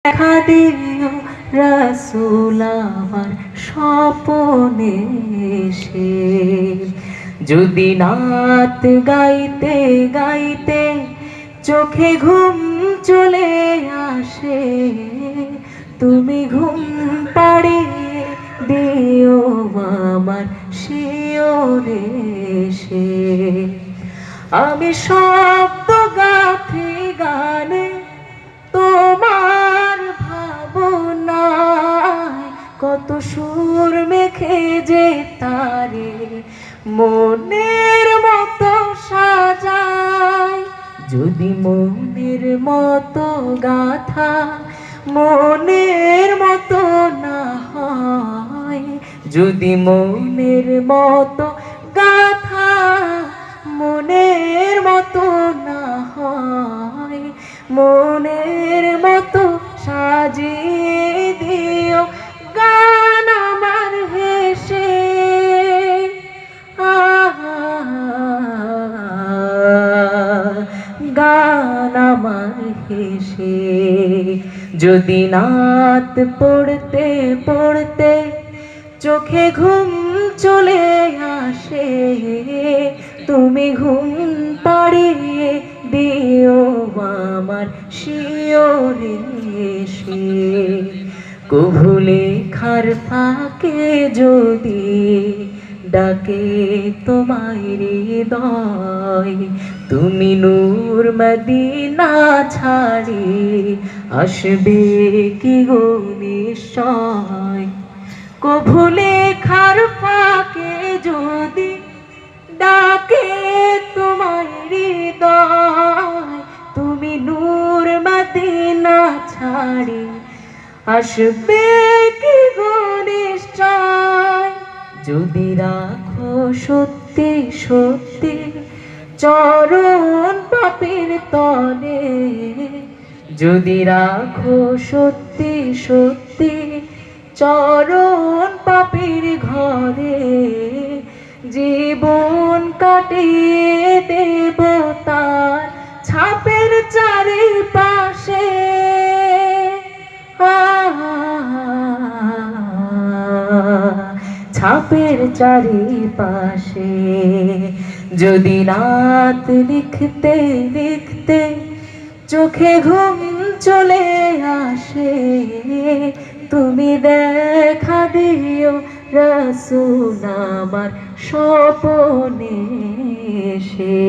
দেখা দিও রাসূল আমার স্বপনে এসে। যদি নাত গাইতে গাইতে চোখে ঘুম চলে আসে, তুমি ঘুম পাড়িয়ে দিও আমার শিয়রে এসে। আমি শব্দ গাথি গানে তোমার ভাবনায়, কত সুর মেখে যে তারে মনের মতো সাজায়। যদি মনের মতো গাথা মনের মতো না হয়, যদি মনের মতো গাথা মনের মতো না হয়, মনের মতো সাজিয়ে দিও গান আমার হেসে। গান আমার হেসে। যদি নাত পড়তে পড়তে চোখে ঘুম চলে আসে, তুমি ঘুম পাড়িয়ে দিও আমার শিয়রে এসে। কভু লেখার ফাঁকে যদি ডাকে তোমায় হৃদয়, তুমি নূর মদিনা ছাড়ি আসবে কি গো নিশ্চয়। কভু লেখার ফাঁকে যদি ডাকে তোমায় হৃদয়, তুমি নূর মদিনা ছাড়ি আসবে কি গো নিশ্চয়। যদি রাখো সত্যি সত্যি চরণ পাপীর তলে, যদি রাখো সত্যি সত্যি চরণ পাপীর ঘরে, জীবন কাটিয়ে দেব তার ছাপের চারিপাশে। ছাপের চারিপাশে। যদি রাত লিখতে লিখতে চোখে ঘুম চলে আসে, তুমি দেখা দিও রাসূল আমার স্বপনে এসে।